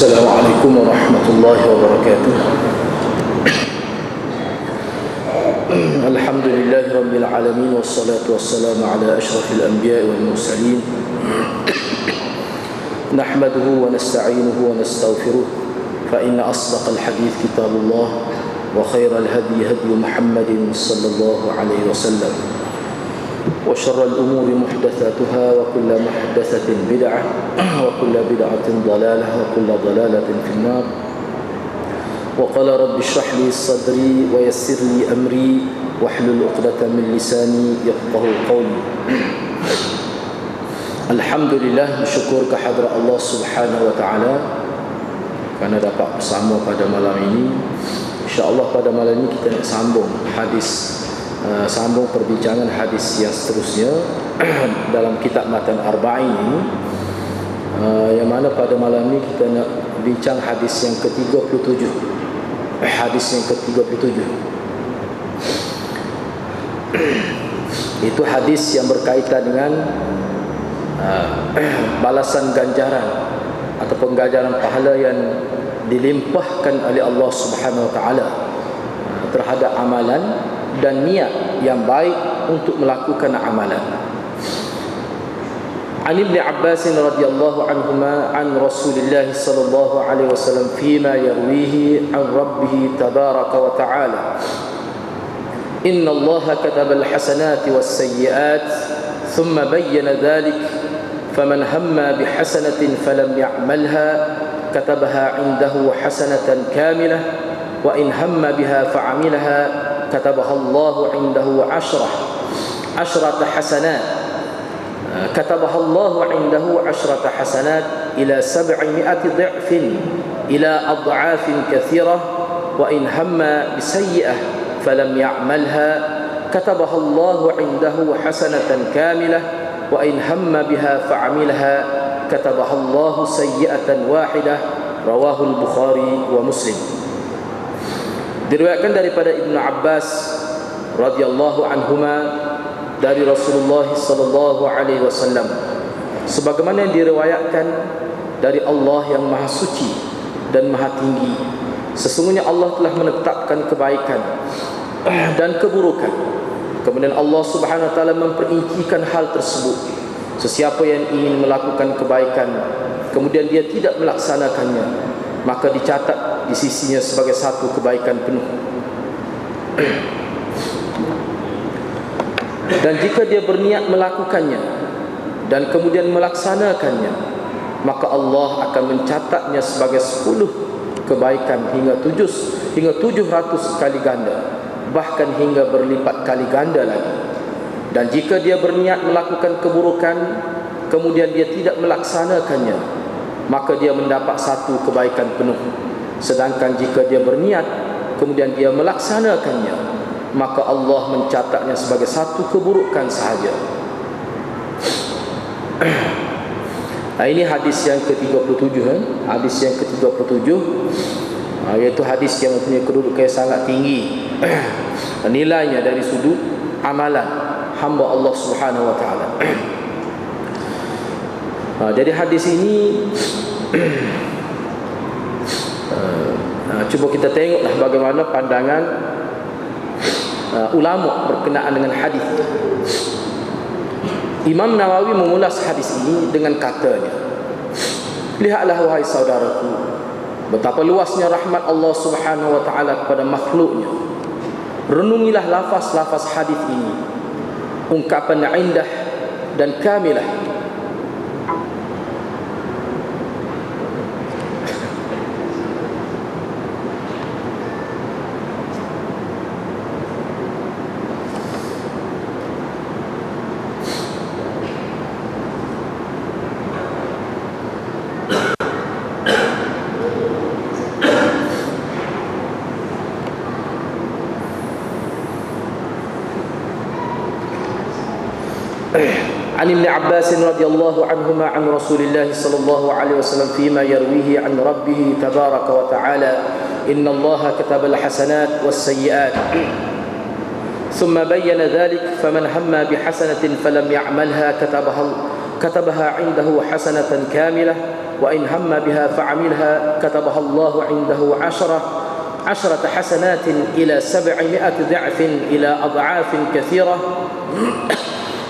السلام عليكم ورحمة الله وبركاته. الحمد لله رب العالمين والصلاة والسلام على أشرف الأنبياء والمرسلين نحمده ونستعينه ونستغفره فإن أصدق الحديث كتاب الله وخير الهدي هدي محمد صلى الله عليه وسلم وشر الأمور محدثاتها وكل محدثة بدعة وكل بدعة ضلالة وكل ضلالة في النار. وقال رب اشرح لي صدري ويسر لي أمري واحلل عقدة من لساني يفقهوا قولي. Alhamdulillah, bersyukur kehadrat Allah Subhanahu wa taala kerana dapat bersama pada malam ini. Insya-Allah pada malam ini kita nak sambung perbincangan hadis yang seterusnya dalam kitab Matan Arba'in ini, yang mana pada malam ini kita nak bincang hadis yang ke-37. Hadis yang ke-37 itu hadis yang berkaitan dengan balasan ganjaran ataupun ganjaran pahala yang dilimpahkan oleh Allah Subhanahu wa taala terhadap amalan dan niat yang baik untuk melakukan amalan. An Ibn Abbas radhiyallahu anhuma an Rasulillah sallallahu alaihi wasallam fima yarwihi an Rabbih tabaraka wa ta'ala. Inna Allah kataba al-hasanati was-sayyi'at thumma bayyana dhalik faman hamma bihasanatin falam ya'malha katabaha 'indahu hasanatan kamilah wa in hamma biha fa'amilaha كتبها الله عنده عشرة حسنات كتبها الله عنده عشرة حسنات إلى 700 ضعف إلى أضعاف كثيرة وإن هم بسيئة فلم يعملها كتبها الله عنده حسنة كاملة وإن هم بها فعملها كتبها الله سيئة واحدة. رواه البخاري ومسلم. Diriwayatkan daripada Ibnu Abbas radhiyallahu anhuma dari Rasulullah sallallahu alaihi wasallam, sebagaimana yang diriwayatkan dari Allah yang Maha Suci dan Maha Tinggi, sesungguhnya Allah telah menetapkan kebaikan dan keburukan. Kemudian Allah Subhanahu wa taala memperincikan hal tersebut. Sesiapa yang ingin melakukan kebaikan kemudian dia tidak melaksanakannya, maka dicatat di sisinya sebagai satu kebaikan penuh. Dan jika dia berniat melakukannya dan kemudian melaksanakannya, maka Allah akan mencatatnya sebagai 10 kebaikan hingga 700 kali ganda, bahkan hingga berlipat kali ganda lagi. Dan jika dia berniat melakukan keburukan kemudian dia tidak melaksanakannya, maka dia mendapat satu kebaikan penuh. Sedangkan jika dia berniat kemudian dia melaksanakannya, maka Allah mencatatnya sebagai satu keburukan sahaja. Nah, ini hadis yang ke-37 hadis yang ke-37, iaitu hadis yang mempunyai kedudukan yang sangat tinggi nilainya dari sudut amalan hamba Allah Subhanahu wa taala. Jadi hadis ini cuba kita tengoklah bagaimana pandangan ulama berkenaan dengan hadis. Imam Nawawi mengulas hadis ini dengan katanya, lihatlah wahai saudaraku, betapa luasnya rahmat Allah Subhanahu wa taala kepada makhluknya. Renungilah lafaz-lafaz hadis ini, ungkapan indah dan kamilah. عن ابن عباس رضي الله عنهما عن رسول الله صلى الله عليه وسلم فيما يرويه عن ربه تبارك وتعالى إن الله كتب الحسنات والسيئات ثم بين ذلك فمن هم بحسنة فلم يعملها كتبها عنده حسنة كاملة وإن هم بها فعملها كتبها الله عنده عشرة حسنات إلى 700 ضعف إلى أضعاف كثيرة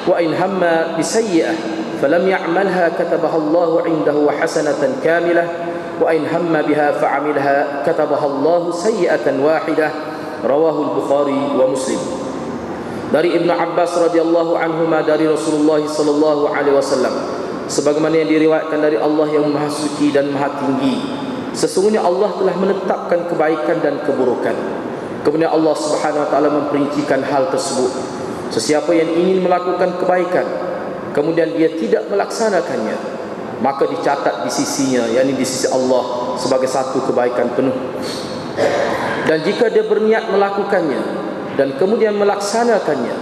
وإن هم بسيئة فلم يعملها كتبها الله عنده حسنة كاملة وإن هم بها فعملها كتبها الله سيئة واحدة. رواه البخاري ومسلم. Dari Ibnu Abbas radhiyallahu anhuma dari Rasulullah sallallahu alaihi wasallam, sebagaimana yang diriwayatkan dari Allah yang Maha Suci dan Maha Tinggi, sesungguhnya Allah telah menetapkan kebaikan dan keburukan. Kemudian Allah Subhanahu wa taala memperincikan hal tersebut. Sesiapa yang ingin melakukan kebaikan kemudian dia tidak melaksanakannya, maka dicatat di sisinya, yakni di sisi Allah, sebagai satu kebaikan penuh. Dan jika dia berniat melakukannya dan kemudian melaksanakannya,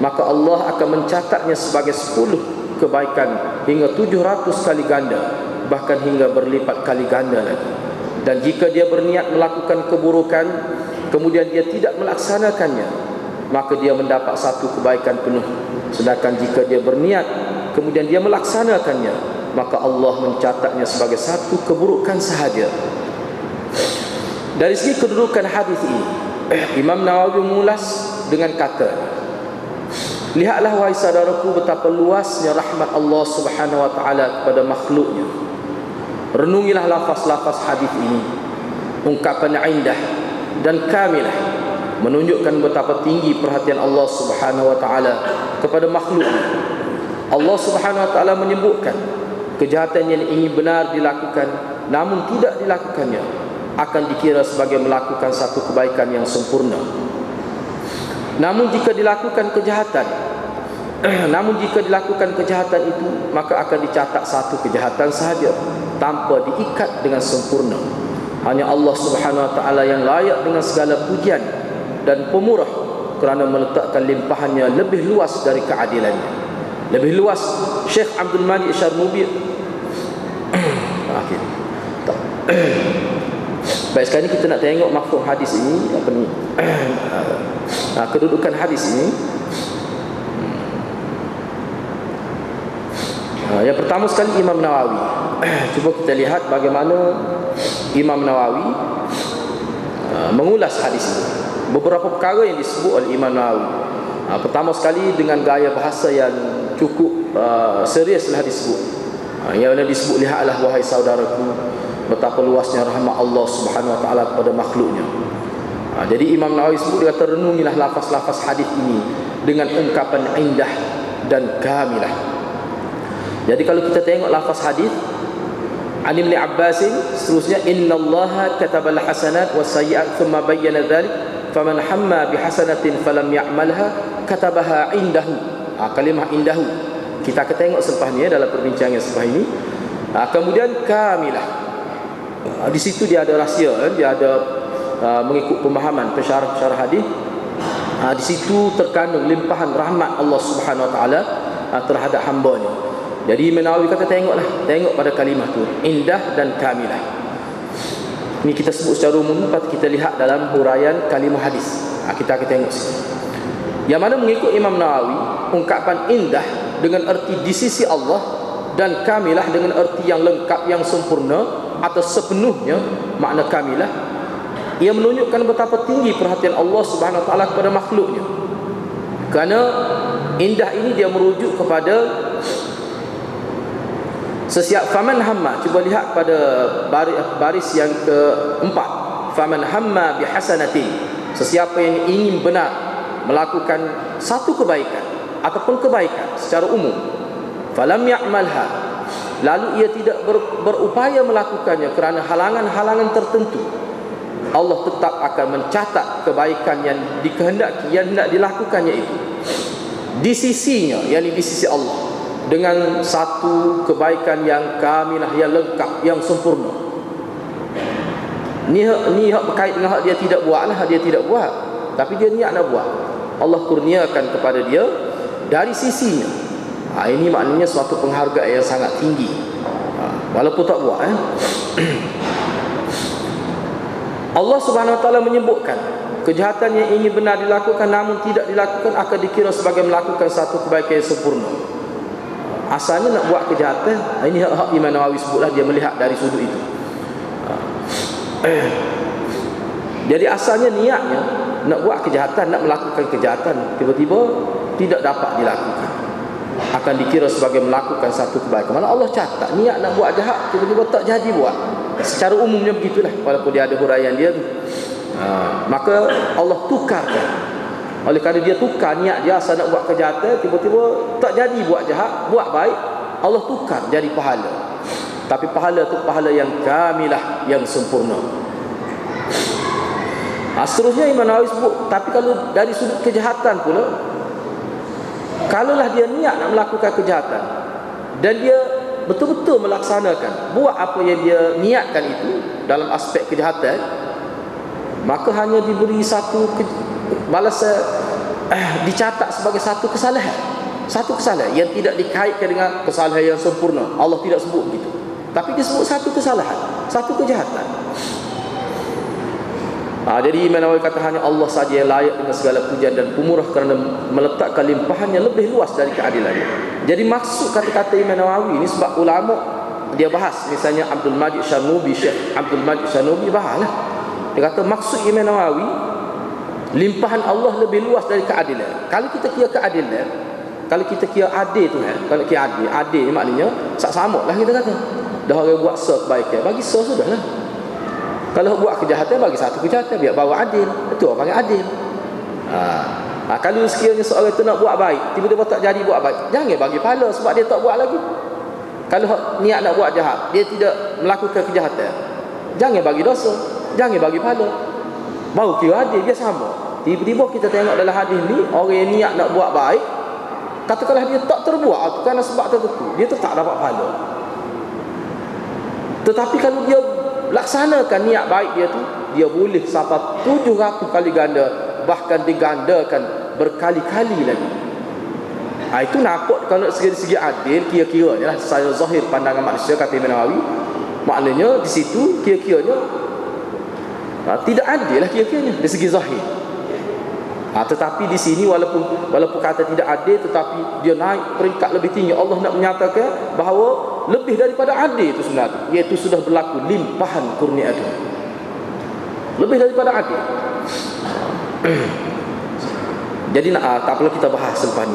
maka Allah akan mencatatnya sebagai 10 kebaikan hingga 700 kali ganda, bahkan hingga berlipat kali ganda lagi. Dan jika dia berniat melakukan keburukan kemudian dia tidak melaksanakannya, maka dia mendapat satu kebaikan penuh. Sedangkan jika dia berniat kemudian dia melaksanakannya, maka Allah mencatatnya sebagai satu keburukan sahaja. Dari segi kedudukan hadis ini, Imam Nawawi mengulas dengan kata, lihatlah wahai saudaraku betapa luasnya rahmat Allah Subhanahu wa taala kepada makhluknya. Renungilah lafaz-lafaz hadis ini, ungkapan indah dan kamilah menunjukkan betapa tinggi perhatian Allah Subhanahu wa taala kepada makhluknya. Allah Subhanahu wa taala menyebutkan kejahatan yang ingin benar dilakukan namun tidak dilakukannya akan dikira sebagai melakukan satu kebaikan yang sempurna. Namun jika dilakukan kejahatan itu, maka akan dicatat satu kejahatan sahaja tanpa diikat dengan sempurna. Hanya Allah Subhanahu wa taala yang layak dengan segala pujian dan pemurah kerana meletakkan limpahannya lebih luas dari keadilannya. Lebih luas. Syekh Abdul Majid Syarnubi baik, sekarang ni kita nak tengok mafhum hadis ini, kedudukan hadis ini. Yang pertama sekali Imam Nawawi. Cuba kita lihat bagaimana Imam Nawawi mengulas hadis ini. Beberapa perkara yang disebut oleh Imam Nawawi. Pertama sekali dengan gaya bahasa yang cukup seriuslah disebut. Yang disebut, lihatlah wahai saudaraku betapa luasnya rahmat Allah Subhanahu wa taala kepada makhluknya. Jadi Imam Nawawi sebut, dia kata, renungilah lafaz-lafaz hadis ini dengan ungkapan indah dan kamilah. Jadi kalau kita tengok lafaz hadis An Ibn Abbas, seterusnya innallaha katabal hasanat was sayyi'at thumma bayyana dhalik faman hamma bihasanatin falam ya'malha katabaha indahu. Kalimah indahu kita akan tengok selepas ni dalam perbincangan selepas ini. Kemudian kamilah, di situ dia ada rahsia, dia ada mengikut pemahaman pensyarah hadis. Di situ terkandung limpahan rahmat Allah Subhanahu wa taala terhadap hamba-Nya. Jadi Imam Nawawi kata, tengok pada kalimah tu, indah dan kamilah. Ini kita sebut secara umum, lepas kita lihat dalam huraian kalimah hadis. Kita akan tengok sini. Yang mana mengikut Imam Nawawi, ungkapan indah dengan erti di sisi Allah dan kamilah dengan erti yang lengkap, yang sempurna atau sepenuhnya makna kamilah, ia menunjukkan betapa tinggi perhatian Allah Subhanahu wa taala kepada makhluknya. Kerana indah ini dia merujuk kepada sesiap faman hamma. Cuba lihat pada baris yang keempat, faman hamma bihasanatin, sesiapa yang ingin benar melakukan satu kebaikan ataupun kebaikan secara umum, falam ya'malha, lalu ia tidak berupaya melakukannya kerana halangan-halangan tertentu, Allah tetap akan mencatat kebaikan yang dikehendaki, yang hendak dilakukannya itu di sisinya, yakni di sisi Allah, dengan satu kebaikan yang kamilah, yang lengkap, yang sempurna. Ni hak berkait dengan hak dia tidak buat lah, dia tidak buat, tapi dia niat nak buat, Allah kurniakan kepada dia dari sisinya. Ini maknanya suatu penghargaan yang sangat tinggi, walaupun tak buat. Allah Subhanahu wa taala menyebutkan kejahatan yang ingin benar dilakukan namun tidak dilakukan akan dikira sebagai melakukan satu kebaikan yang sempurna. Asalnya nak buat kejahatan, ini hak Imam Nawawi sebutlah, dia melihat dari sudut itu. Jadi asalnya niatnya nak buat kejahatan, nak melakukan kejahatan, tiba-tiba tidak dapat dilakukan, akan dikira sebagai melakukan satu kebaikan. Malah Allah catat niat nak buat jahat, tiba-tiba tak jadi buat. Secara umumnya begitulah, walaupun dia ada huraian dia tu. Maka Allah tukarkan. Oleh kerana dia tukar niat dia asal nak buat kejahatan, tiba-tiba tak jadi buat jahat, buat baik, Allah tukar jadi pahala. Tapi pahala tu pahala yang kamilah, yang sempurna. Seterusnya Imam Nawawi sebut, tapi kalau dari sudut kejahatan pula, kalaulah dia niat nak melakukan kejahatan dan dia betul-betul melaksanakan, buat apa yang dia niatkan itu dalam aspek kejahatan, maka hanya diberi satu balasan, dicatat sebagai satu kesalahan. Satu kesalahan yang tidak dikaitkan dengan kesalahan yang sempurna. Allah tidak sebut begitu, tapi dia sebut satu kesalahan, satu kejahatan. Jadi Imam Nawawi kata hanya Allah saja yang layak dengan segala pujian dan pemurah kerana meletakkan limpahannya lebih luas dari keadilannya. Jadi maksud kata-kata Imam Nawawi ini sebab ulama dia bahas, misalnya Abdul Majid Syarnubi, Syekh Abdul Majid Syarnubi bahaslah. Dia kata maksud Imam Nawawi, limpahan Allah lebih luas dari keadilan. Kalau kita kira keadilan, kalau kita kira adil tu kalau kira adil maknanya sama lah kita kata. Dah orang buat kebaikan, bagi sudahlah. Kalau buat kejahatan, bagi satu kejahatan, biar bawa adil. Itu orang panggil adil. Kalau sekiranya seorang itu nak buat baik, tiba-tiba tak jadi buat baik, jangan bagi pahala sebab dia tak buat lagi. Kalau niat nak buat jahat, dia tidak melakukan kejahatan, jangan bagi dosa, jangan bagi pahala, baru kira adil, dia sama. Tiba-tiba kita tengok dalam hadis ni, orang yang niat nak buat baik, katakanlah dia tak terbuat kerana sebab tertentu, dia tetap dapat pahala. Tetapi kalau dia laksanakan niat baik dia tu, dia boleh sampai 700 kali ganda, bahkan digandakan berkali-kali lagi. Itu nampak kalau segi adil, kira-kiranya lah, saya zahir pandangan manusia, kata Imam Nawawi, maknanya di situ kira-kiranya tidak adil lah kira-kiranya dari segi zahir. Tetapi di sini walaupun kata tidak adil, tetapi dia naik peringkat lebih tinggi. Allah nak menyatakan bahawa lebih daripada adil itu sebenarnya, iaitu sudah berlaku limpahan kurnia itu, lebih daripada adil. Jadi tak perlu kita bahas selepas.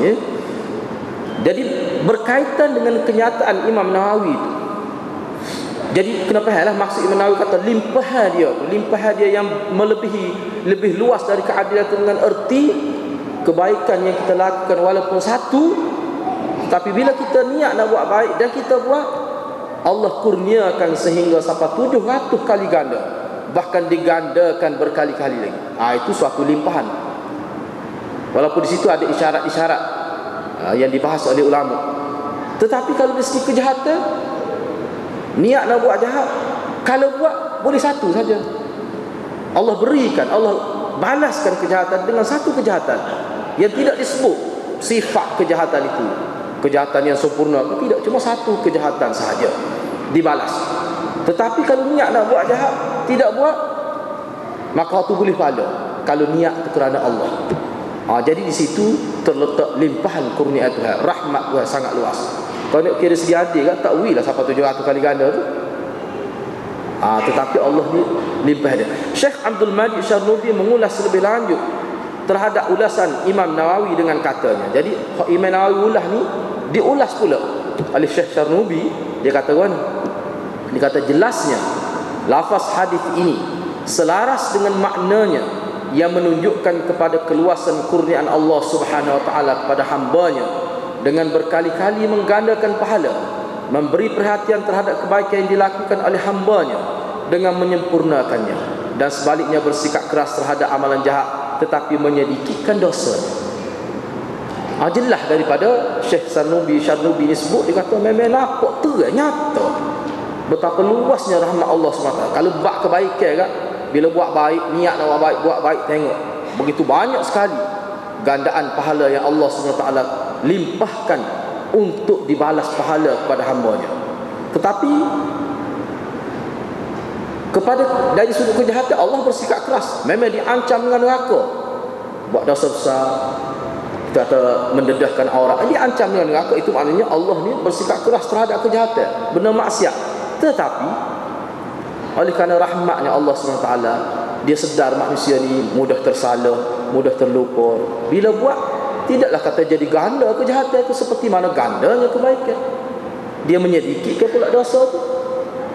Jadi berkaitan dengan kenyataan Imam Nawawi itu. Jadi kenapa maksud Imam Nawawi kata limpahan dia yang melebihi, lebih luas dari keadilan itu, dengan erti kebaikan yang kita lakukan walaupun satu, tapi bila kita niat nak buat baik dan kita buat, Allah kurniakan sehingga sampai 700 kali ganda, bahkan digandakan berkali-kali lagi. Itu suatu limpahan. Walaupun di situ ada isyarat-isyarat yang dibahas oleh ulama. Tetapi kalau dari segi kejahatan, niat nak buat jahat, kalau buat boleh satu saja, Allah berikan, Allah balaskan kejahatan dengan satu kejahatan yang tidak disebut sifat kejahatan itu, kejahatan yang sempurna, tidak, cuma satu kejahatan sahaja dibalas. Tetapi kalau niat nak buat jahat, tidak buat, maka itu boleh pahala kalau niat itu kerana Allah. Jadi di situ terletak limpahan kurnia Tuhan, rahmat Tuhan sangat luas. Kalau nak kira segi adil kan, tak lah sampai 700 kali ganda tu. Tetapi Allah ni limpah dia. Syekh Abdul Majid Syarnubi mengulas lebih lanjut terhadap ulasan Imam Nawawi dengan katanya. Jadi Imam Nawawi ulas ni diulas pula oleh Syekh Syarnubi. Dia kata dia kata jelasnya lafaz hadis ini selaras dengan maknanya yang menunjukkan kepada keluasan kurniaan Allah Subhanahu wa taala kepada hamba-Nya dengan berkali-kali menggandakan pahala, memberi perhatian terhadap kebaikan yang dilakukan oleh hamba-Nya dengan menyempurnakannya, dan sebaliknya bersikap keras terhadap amalan jahat tetapi menyedikitkan dosa. Jelas daripada Syekh Syarnubi ni sebut, dia kata memang nampak terang nyata betapa luasnya rahmat Allah SWT. Kalau buat kebaikan kan, bila buat baik, niat nak buat baik, tengok begitu banyak sekali gandaan pahala yang Allah SWT limpahkan untuk dibalas pahala kepada hamba-Nya. Tetapi kepada dari sudut kejahatan, Allah bersikap keras, memang diancam dengan neraka. Buat dosa besar, kita kata mendedahkan aurat, dia ancam dengan neraka. Itu maknanya Allah ni bersikap keras terhadap kejahatan, benda maksiat. Tetapi oleh kerana rahmatnya Allah SWT, dia sedar manusia ni mudah tersalah, mudah terlupa. Bila buat, tidaklah kata jadi ganda kejahatan itu seperti mana gandanya kebaikan. Dia menyedikitkan pula dosa tu.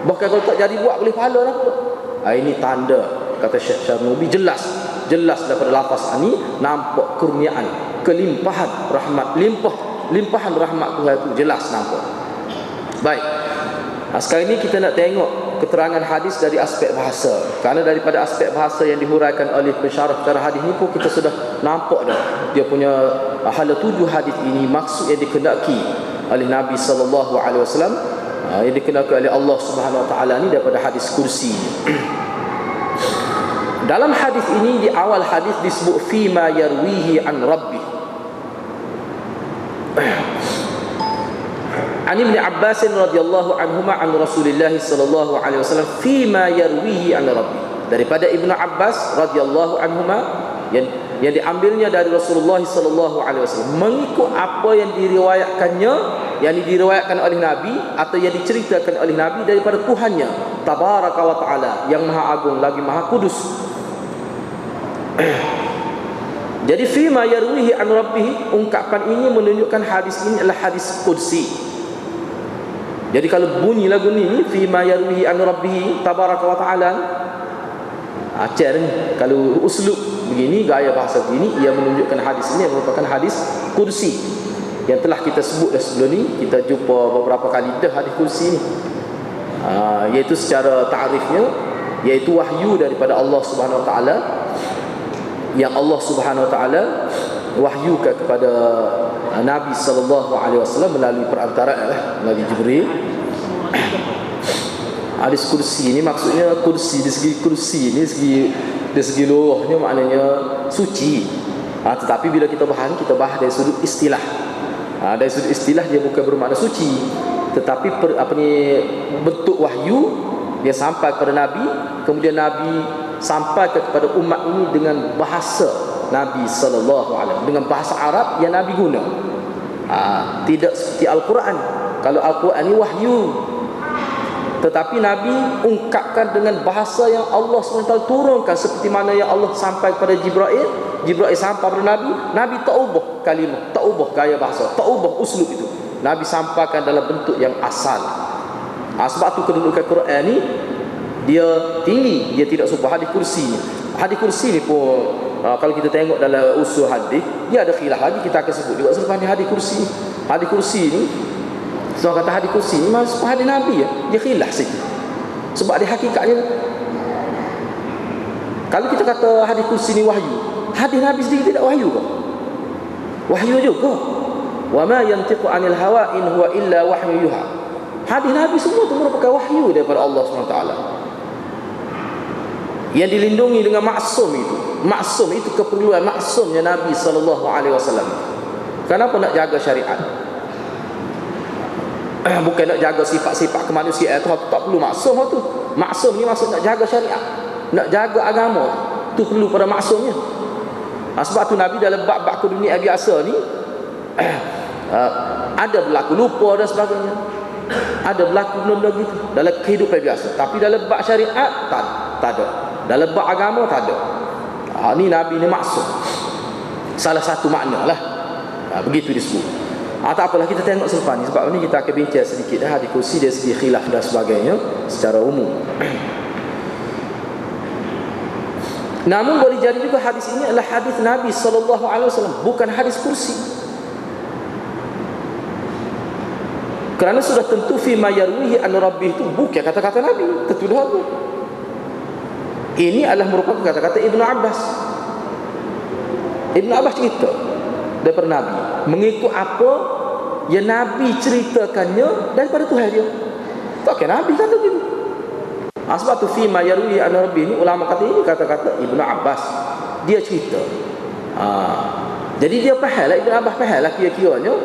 Bahkan kalau tak jadi buat boleh pahala lah pula. Ini tanda, kata Syekh Syarnubi, jelas daripada lafaz ini nampak kurniaan, kelimpahan rahmat, limpahan rahmat Tuhan itu jelas nampak. Baik. Sekarang ini kita nak tengok keterangan hadis dari aspek bahasa. Kerana daripada aspek bahasa yang dihuraikan oleh pensyarah hadis ini pun kita sudah nampak dah dia punya hala tuju hadis ini, maksud yang dikehendaki oleh Nabi sallallahu alaihi wasallam, yang dikehendaki oleh Allah Subhanahu wa taala ni daripada hadis kursi. Dalam hadis ini, di awal hadis disebut fima yarwihi an rabbih. An Ibn Abbas radhiyallahu anhuma an Rasulillah sallallahu alaihi wasallam fima yarwihi an rabbih. Daripada Ibnu Abbas radhiyallahu anhuma yang diambilnya dari Rasulullah sallallahu alaihi wasallam, mengikut apa yang diriwayatkannya, yang diriwayatkan oleh Nabi atau yang diceritakan oleh Nabi daripada Tuhannya tabaraka wa taala, yang maha agung lagi maha kudus. Jadi fima yarwihi an rabbih, ungkapan ini menunjukkan hadis ini adalah hadis qudsi. Jadi kalau bunyi lagu ni fima yarwihi an rabbih tabaraka wa taala, acer ni kalau uslub begini, gaya bahasa begini, ia menunjukkan hadis ini merupakan hadis qudsi yang telah kita sebut dah sebelum ni. Kita jumpa beberapa kali dah hadis qudsi ni, iaitu secara ta'rifnya, iaitu wahyu daripada Allah Subhanahu wa taala, yang Allah Subhanahu wa taala wahyukan kepada Nabi sallallahu alaihi wasallam melalui perantaraan melalui Jibril. Hadis kursi ini maksudnya kursi, dari segi kursi ini dari segi luruhnya maknanya suci. Tetapi bila kita bahas dari sudut istilah. Dari sudut istilah dia bukan bermakna suci, tetapi bentuk wahyu dia sampai kepada Nabi, kemudian Nabi sampaikan kepada umat ini dengan bahasa Nabi sallallahu alaihi wasallam, dengan bahasa Arab yang Nabi guna. Tidak seperti Al-Quran. Kalau Al-Quran ini wahyu, tetapi Nabi ungkapkan dengan bahasa yang Allah SWT turunkan, seperti mana yang Allah sampai kepada Jibril sampai kepada Nabi tak ubah kalimah, tak ubah gaya bahasa, tak ubah uslub itu. Nabi sampaikan dalam bentuk yang asal. Sebab tu kedudukan Quran ni dia tinggi, dia tidak serupa hadis kursi. Hadis kursi ni pun kalau kita tengok dalam usul hadis, dia ada khilaf lagi, kita akan sebut juga selepas ni hadis kursi. Hadis kursi ni, seorang kata hadis kursi ni masuk hadis Nabi ya, dia khilaf sikit. Sebab dia hakikatnya, kalau kita kata hadis kursi ni wahyu, hadis Nabi sendiri tidak wahyu ke? Wahyu juga. Wa ma yantiqu 'anil hawa in huwa illa wahyu yuha. Hadis Nabi semua itu merupakan wahyu daripada Allah SWT, yang dilindungi dengan maksum itu. Maksum itu keperluan maksumnya Nabi SAW. Kenapa nak jaga syariat? Bukan nak jaga sifat-sifat kemanusiaan tu, tak perlu maksum tu. Maksum ni maksud nak jaga syariat, nak jaga agama, tu perlu pada maksumnya. Sebab tu Nabi dalam bab-bab dunia biasa ni ada berlaku lupa dan sebagainya, ada berlaku benda-benda gitu dalam kehidupan biasa. Tapi dalam bab syariat tak ada. Dalam bab agama tak ada. Ni Nabi ni maksud, salah satu makna lah. Begitu disebut. Tak apalah, kita tengok selepas ni. Sebab ni kita akan bincang sedikit hadis kursi dari segi khilaf dan sebagainya secara umum. Namun boleh jadi juga hadis ini adalah hadis Nabi SAW, bukan hadis kursi. Kerana sudah tentu fima yarwihi an rabbih itu bukan kata-kata Nabi, tentu dah tu. Ini adalah merupakan kata-kata Ibnu Abbas. Ibnu Abbas cerita daripada Nabi, mengikut apa yang Nabi ceritakannya daripada Tuhan dia. Tak kan Nabi kata gitu. Sebab tu fima yarwihi an rabbih ni, ulama kata ini kata-kata Ibnu Abbas, dia cerita. Jadi dia fahamlah, Ibnu Abbas fahamlah kira-kiranya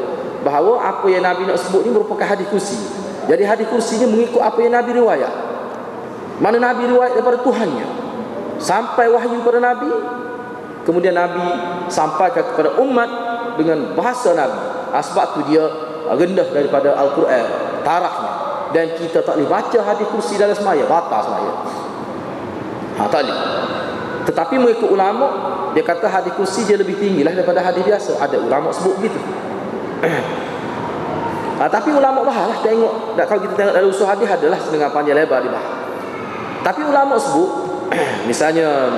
bahawa apa yang Nabi nak sebut ni merupakan hadis kursi. Jadi hadis kursi ni mengikut apa yang Nabi riwayat. Mana Nabi riwayat daripada Tuhannya, sampai wahyu kepada Nabi, kemudian Nabi sampaikan kepada umat dengan bahasa Nabi. Sebab tu dia rendah daripada Al-Quran tarafnya. Dan kita tak boleh baca hadis kursi dalam semaya, batal semaya. Tak boleh. Tetapi mengikut ulama, dia kata hadis kursi dia lebih tinggi lah daripada hadis biasa. Ada ulama sebut begitu. Tapi ulama bahas lah, tengok. Kalau kita tengok dalam usul hadis adalah dengan panjang lebar dibahas. Tapi ulama sebut misalnya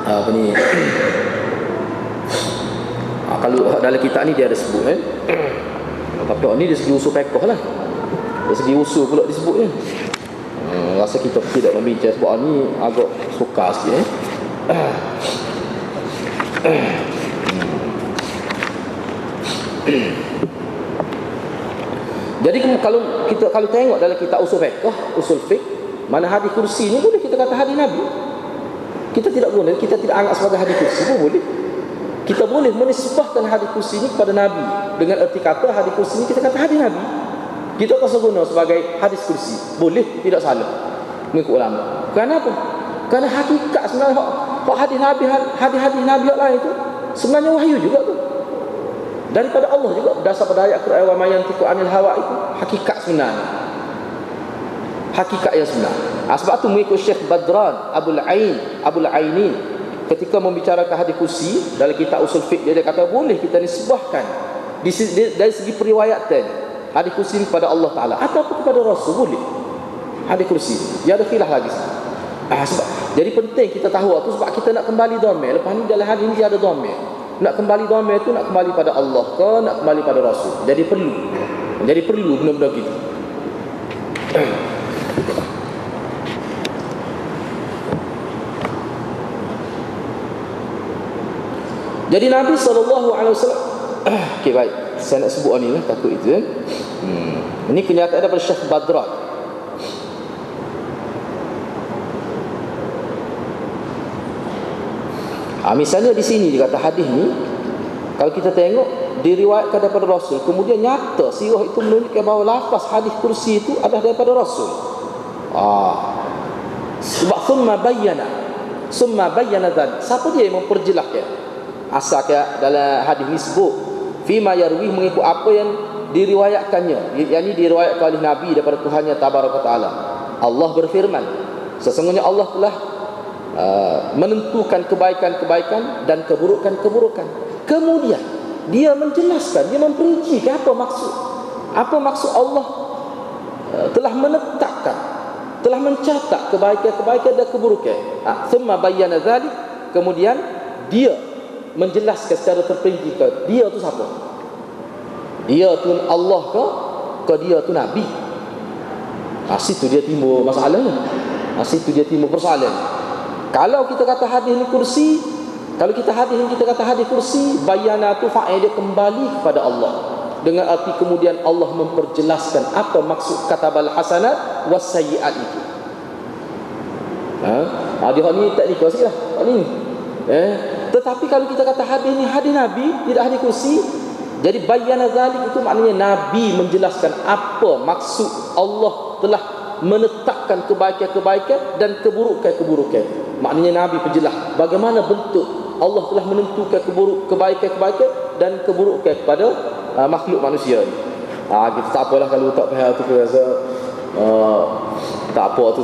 apa ni, kalau dalam kitab ni dia ada sebut tapi ni dari segi usul fiqh lah, dari segi usul pula disebutnya. Rasa kita tidak membincang sebab ni agak sukar sikit Jadi kalau tengok dalam kitab usul fiqh, mana hadis kursi ni boleh kita kata hadis Nabi. Kita tidak boleh, kita tidak anggap sebagai hadis kursi pun boleh. Kita boleh menisbahkan hadis kursi ni kepada Nabi dengan erti kata hadis kursi ni kita kata hadis Nabi. Kita tak guna sebagai hadis kursi. Boleh, tidak salah mengikut ulama. Kenapa? Kerana hakikat sebenarnya hadis Nabi, hadis-hadis Nabi yang lain itu sebenarnya wahyu juga tu. Daripada Allah juga, berdasar pada ayat Quran wa may yantiqu anil hawa itu hakikat sebenarnya. Hakikat yang sebenar. Sebab tu mengikut Syekh Badran Abul Ainin ketika membicarakan hadis kursi dalam kitab usul fiqh, dia kata boleh kita nisbahkan dari segi periwayatan hadis kursi kepada Allah Taala ataupun kepada Rasul, boleh. Hadis kursi dia ada khilaf lagi. Sebab jadi penting kita tahu tu, sebab kita nak kembali dhamir. Lepas ni dalam hadis ni dia ada dhamir. Nak kembali dhamir tu nak kembali pada Allah ke nak kembali pada Rasul. Jadi perlu benda-benda gitu. Jadi Nabi SAW okey, baik, saya nak sebut ni lah, takut itu Ini kenyataan daripada Syekh Badran. Misalnya di sini dia kata hadis ni kalau kita tengok diriwayatkan daripada Rasul, kemudian nyata sirah itu menunjukkan bahawa lafaz hadis kursi itu adalah daripada Rasul. Sebab summa bayyana dzalik. Siapa dia yang memperjelaskan? Asalnya dalam hadis ni sebut fima yarwi, mengikut apa yang diriwayatkannya, yakni diriwayatkan oleh Nabi daripada Tuhannya tabaraka taala. Allah berfirman, sesungguhnya Allah telah menentukan kebaikan-kebaikan dan keburukan-keburukan. Kemudian dia menjelaskan, dia memperinci apa maksud Allah telah menetapkan, telah mencatat kebaikan-kebaikan dan keburukan. Thumma bayyana dzalik, kemudian dia menjelaskan secara terperinci dia tu siapa? Dia tu Allah ke dia tu Nabi? Situ dia timbul masalahnya. Situ dia timbul persoalan. Kalau kita kata hadis ni kursi, kalau kita kata hadis kursi, bayanatu fa'il dia kembali kepada Allah. Dengan arti kemudian Allah memperjelaskan apa maksud katabal hasanat was sayyiat itu. Dia ni teknikal sikitlah. Ni. Tetapi kalau kita kata hadis ni hadis Nabi, tidak hadis kursi, jadi bayana zalik itu maknanya Nabi menjelaskan apa maksud Allah telah menetapkan kebaikan-kebaikan dan keburukan-keburukan. Maknanya Nabi penjelas bagaimana bentuk Allah telah menentukan kebaikan-kebaikan dan keburukan kepada makhluk manusia ni. Kita tak apalah kalau tak faham tu, rasa tak apa tu.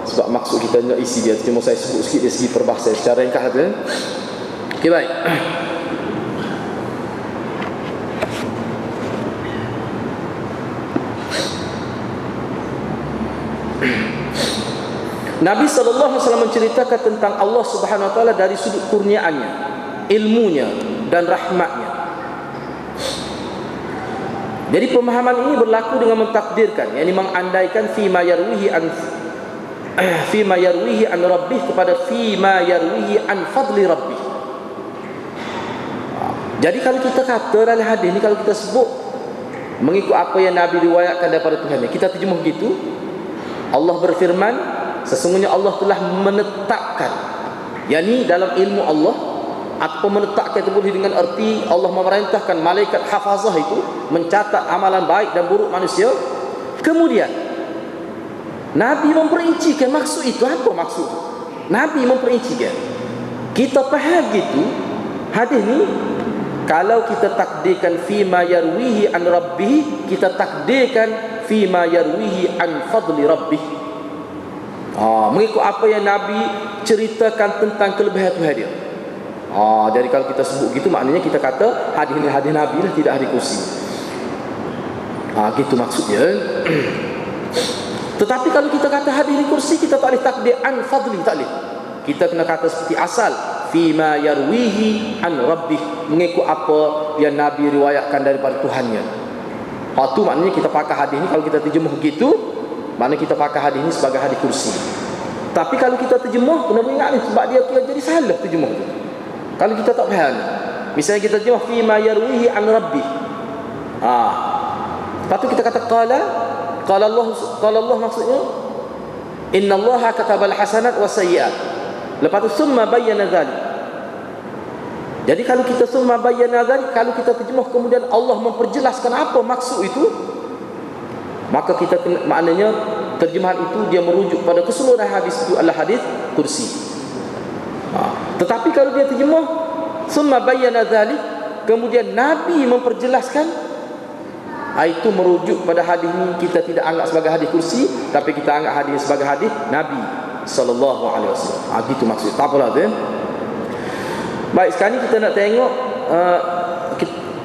Sebab maksud kita nak isi dia, cuma saya sebut sikit dari segi perbahasan secara ringkas tu. Okey, baik. Nabi SAW menceritakan tentang Allah Subhanahu Wa Taala dari sudut kurniaannya, ilmunya dan rahmatnya. Jadi pemahaman ini berlaku dengan mentakdirkan, yakni mengandaikan fima yarwihi an rabbih kepada fima yarwihi an fadli rabbih. Jadi kalau kita kata dalam hadis ni, kalau kita sebut mengikut apa yang Nabi riwayatkan daripada Tuhan, kita terjemah begitu. Allah berfirman, sesungguhnya Allah telah menetapkan, yakni dalam ilmu Allah, atau menetapkan itu boleh dengan erti Allah memerintahkan malaikat hafazah itu mencatat amalan baik dan buruk manusia. Kemudian Nabi memperincikan maksud itu, apa maksud itu? Nabi memperincikan. Kita faham gitu hadis ni, Kalau kita takdirkan fima yarwihi an rabbih, kita takdirkan fima yarwihi an fadli rabbih. Mengikut apa yang Nabi ceritakan tentang kelebihan Tuhan dia. Jadi kalau kita sebut gitu, maknanya kita kata hadis ni hadis Nabi lah, tidak hadis kursi. Gitu maksudnya. Tetapi kalau kita kata hadis kursi, kita tak boleh takdir an fadli, tak boleh. Kita kena kata seperti asal, fima yarwihi an rabbih, mengikut apa yang Nabi riwayatkan daripada Tuhannya. Itu maknanya kita pakai hadis ni, kalau kita terjemuh gitu, maknanya kita pakai hadis ni sebagai hadis kursi. Tapi kalau kita terjemuh, kena ingat ni, sebab dia jadi salah terjemuh tu. Kalau kita tak faham, misalnya kita terjemuh fima yarwihi an rabbih, lepas tu kita kata qala Allah maksudnya innallaha katabal hasanat wa sayyi'at. Lepas tu summa bayyana dzalik. Jadi kalau kita summa bayyana dzalik, kalau kita terjemah kemudian Allah memperjelaskan apa maksud itu, maka kita maknanya terjemahan itu dia merujuk pada keseluruhan hadis itu adalah hadis kursi. Tetapi kalau dia terjemah summa bayyana dzalik, kemudian Nabi memperjelaskan, itu merujuk pada hadis ini, kita tidak anggap sebagai hadis kursi, tapi kita anggap hadis sebagai hadis Nabi sallallahu alaihi wasallam. Gitu maksud. Tak apalah tu. Baik, sekarang ni kita nak tengok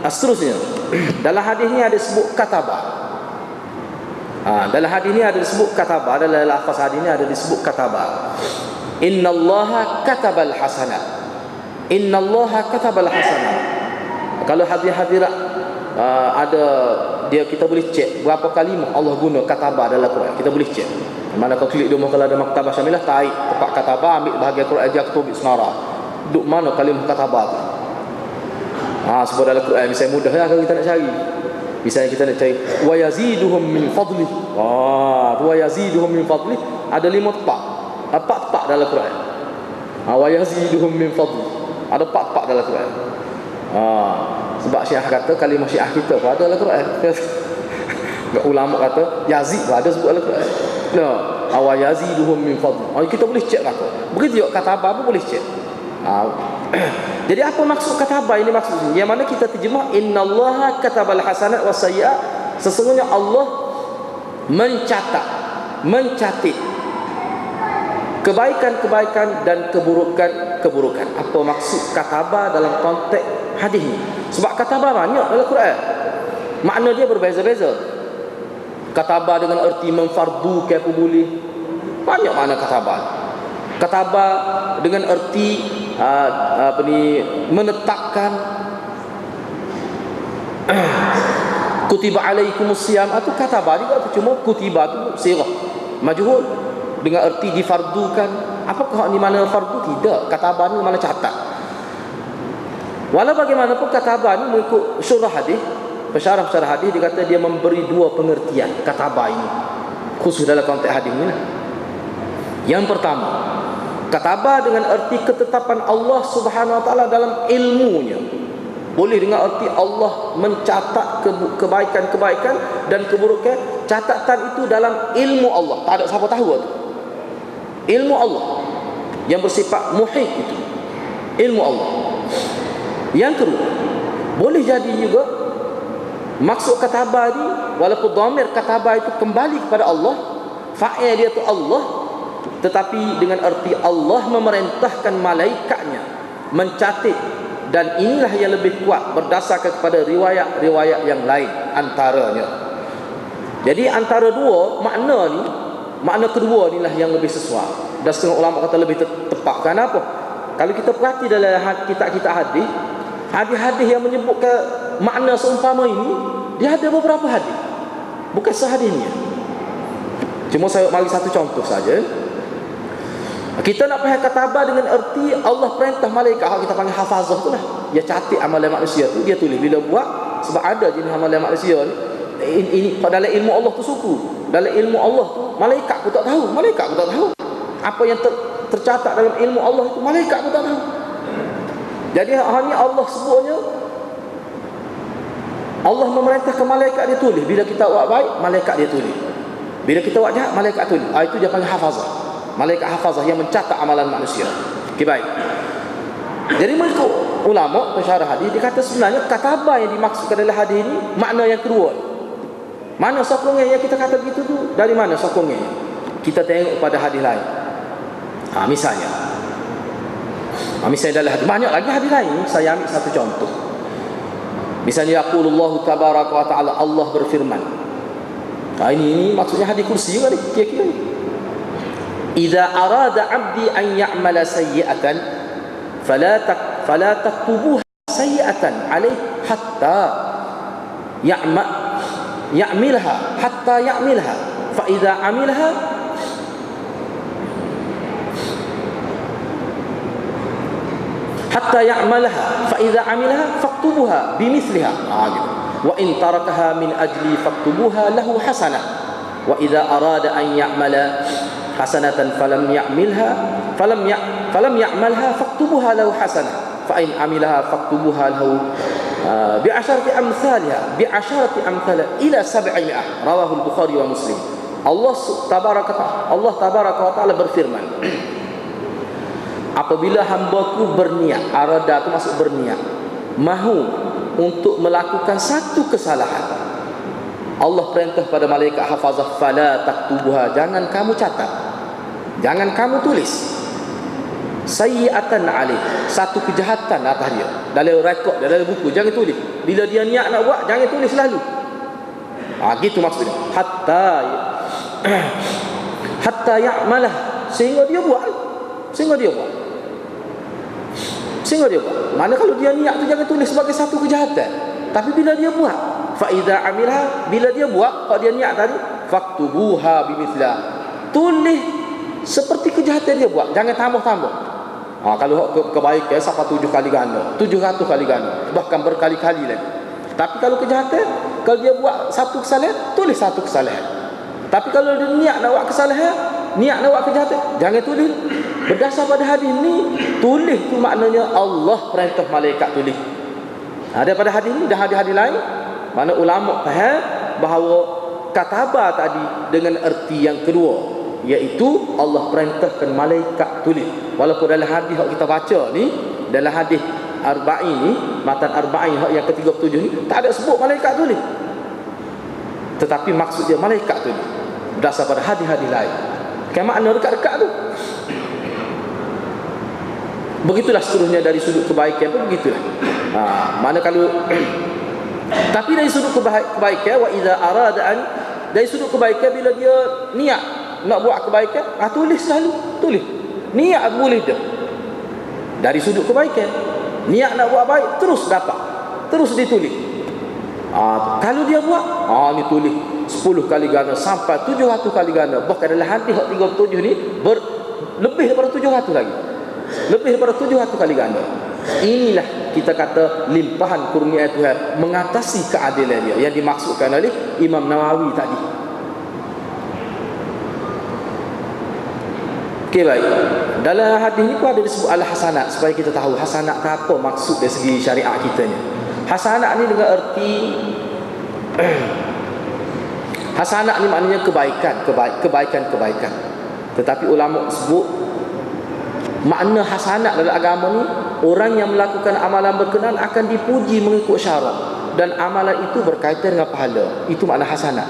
seterusnya. Dalam hadis ni ada sebut katabah. Dalam hadis ni ada disebut katabah, dalam lafaz hadis ni ada disebut katabah. Innallaha katabal hasanat. Innallaha katabal hasanat. Kalau hadirat ada dia, kita boleh cek berapa kalimah Allah guna katabah dalam Quran. Kita boleh cek. Mana kau klik dulu, kalau ada maktabah syamilah, tarik tempat katabah, ambil bahagian Quran aja, ketubik senara. Duk mana kalimah katabah tu? Sebab dalam Quran misalnya mudah lah kalau kita nak cari. Misalnya kita nak cari wa yaziduhum min fadli. Wa yaziduhum min fadli ada 5 tempat. 4 tempat dalam Quran. Wa yaziduhum min fadli. Ada 4 tempat dalam Quran. Sebab Syiah kata kalimah Syiah kita pun ada dalam Quran. Ulama kata Yazid pun ada sebut dalam Quran. Wa yaziduhum min fadli. Kita boleh cek lah. Begitu juga katabah pun boleh cek. Jadi apa maksud katabah ini? Maksudnya yang mana kita terjemah innallaha katabal hasanat wa sayyi'at, sesungguhnya Allah mencatat kebaikan-kebaikan dan keburukan. Apa maksud katabah dalam konteks hadis ini? Sebab katabah banyak dalam Quran, makna dia berbeza-beza. Katabah dengan erti memfardukan pun boleh, banyak makna katabah. Katabah dengan erti menetapkan. Kutiba alaikumus siyam, itu katabah juga, cuma kutiba itu sirah majhul dengan erti difardukan. Apakah ni mana fardu? Tidak. Katabah ni mana catat. Walau bagaimanapun katabah ni mengikut syurah hadis, pensyarah hadis, dia kata dia memberi 2 pengertian katabah ini, khusus dalam konteks hadis ni. Yang pertama, katabah dengan erti ketetapan Allah Subhanahu wa taala dalam ilmunya. Boleh dengan erti Allah mencatat kebaikan-kebaikan dan keburukan. Catatan itu dalam ilmu Allah, tak ada siapa tahu itu. Ilmu Allah yang bersifat muhit itu, ilmu Allah. Yang kedua, boleh jadi juga maksud katabah ni, walaupun dhamir katabah itu kembali kepada Allah, fa'il dia tu Allah, tetapi dengan erti Allah memerintahkan malaikatnya mencatat. Dan inilah yang lebih kuat berdasarkan kepada riwayat-riwayat yang lain antaranya. Jadi antara dua makna ni, makna kedua inilah yang lebih sesuai. Dan setengah ulama kata lebih tepat. Kenapa? Kalau kita perhati dalam kitab-kitab hadis yang menyebutkan makna seumpama ini, dia ada beberapa hadis, bukan sehadisnya. Cuma saya mari satu contoh saja. Kita nak faham katabah dengan erti Allah perintah malaikat, kita panggil hafazah tu lah. Dia catat amalan manusia tu, dia tulis bila buat. Sebab ada jenis amalan manusia ni, ini dalam ilmu Allah tu suku. Dalam ilmu Allah tu malaikat pun tak tahu. Apa yang tercatat dalam ilmu Allah itu malaikat pun tak tahu. Jadi hanya Allah sebutnya, Allah memerintahkan malaikat dia tulis. Bila kita buat baik, malaikat dia tulis. Bila kita buat jahat, malaikat tulis. Itu dia panggil hafazah. Malaikat hafazah yang mencatat amalan manusia. Okey, baik. Jadi mengikut ulama pensyarah hadis dia kata sebenarnya katabah yang dimaksudkan dalam hadis ini makna yang kedua. Mana sokongnya yang kita kata begitu tu? Dari mana sokongnya? Kita tengok pada hadis lain. Misalnya dalam hadis, banyak lagi hadis lain. Saya ambil satu contoh. Misalnya yaqulullahu tabaraka wa ta'ala, Allah berfirman. Ini maksudnya hadis kursi juga ni, kira-kira ni. Idza arada 'abdi an ya'mala sayyi'atan fala taktubuha sayyi'atan 'alaihi hatta ya'milha fa idza 'amilha hatta ya'malaha fa idza 'amilaha faktubuha bimithliha gitu. Wa in tarakaha min ajli faktubuha lahu hasanah wa idza arada an ya'mala hasanatan falam ya'malha faktubuha lahu hasanah fa in 'amilaha faktubuha lahu bi'asharati amsalha ila 700. Rawahu al-Bukhari wa Muslim. Allah tabaraka wa ta'ala berfirman, apabila hamba-Ku berniat, arada itu maksud berniat, mahu untuk melakukan satu kesalahan, Allah perintah pada malaikat hafazah, fala taktubuha, jangan kamu catat, jangan kamu tulis, sayyi'atan alaih, satu kejahatan atas dia, dalam rekod, dalam buku, jangan tulis. Bila dia niat nak buat, jangan tulis lalu. Gitu maksudnya. Hatta ya'malah, sehingga dia buat. Mana kalau dia niat tu jangan tulis sebagai satu kejahatan. Tapi bila dia buat, fa idza amilha, bila dia buat, kalau dia niat tadi, faktubuha bimithla, tulis seperti kejahatan dia buat, jangan tambah-tambah. Kalau kebaikan sampai 7 kali ganda, 700 kali ganda, bahkan berkali-kali lagi. Tapi kalau kejahatan, kalau dia buat satu kesalahan, tulis satu kesalahan. Tapi kalau dia niat nak buat kesalahan, niat nak buat kejahatan, jangan tulis. Berdasar pada hadis ni, tulis tu maknanya Allah perintah malaikat tulis. Daripada hadis ni dan hadis-hadis lain, mana ulama faham bahawa katabah tadi dengan erti yang kedua, iaitu Allah perintahkan malaikat tulis. Walaupun dalam hadis yang kita baca ni, dalam hadis Arba'in ni, matan Arba'in yang ke-37 ni, tak ada sebut malaikat tulis. Tetapi maksud dia malaikat tulis berdasar pada hadis-hadis lain. Kan makna dekat-dekat tu. Begitulah seterusnya dari sudut kebaikan pun begitulah. Mana kalau tapi dari sudut kebaikan, wa idza aradaan, dari sudut kebaikan bila dia niat nak buat kebaikan, tulis selalu, tulis. Niat boleh dah. Dari sudut kebaikan, niat nak buat baik terus dapat. Terus ditulis. Kalau dia buat, ni tulis 10 kali ganda sampai 700 kali ganda. Bahkan dalam hadis 37 ni lebih daripada 700 lagi. Lebih daripada 700 kali ganda. Inilah kita kata limpahan kurnia Tuhan mengatasi keadilan dia yang dimaksudkan oleh Imam Nawawi tadi. Okey, baik. Dalam hadis ni pun ada disebut al-hasanat, supaya kita tahu hasanat apa maksud dari segi syariat kita ni. Hasanat ni dengan erti hasanat ni maknanya kebaikan. Tetapi ulama sebut makna hasanat dalam agama ni, orang yang melakukan amalan berkenaan akan dipuji mengikut syarak, dan amalan itu berkaitan dengan pahala. Itu makna hasanat.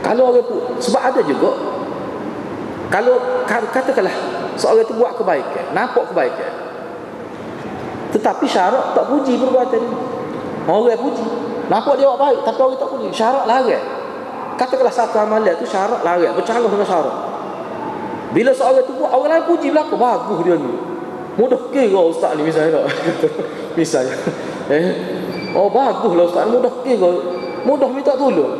Kalau orang tu, sebab ada juga, kalau katakanlah seorang itu buat kebaikan, nampak kebaikan, tetapi syarak tak puji perbuatan ni. Orang puji, nampak dia buat baik, tapi orang tak puji, syarak larang. Katakanlah satu amalan tu syarak larang, bercanggah dengan syarak. Bila seorang tu buat, orang lain puji belaka, bagus dia ni, mudah kira ustaz ni misalnya. Misalnya baguslah ustaz, mudah kira, mudah minta tolong,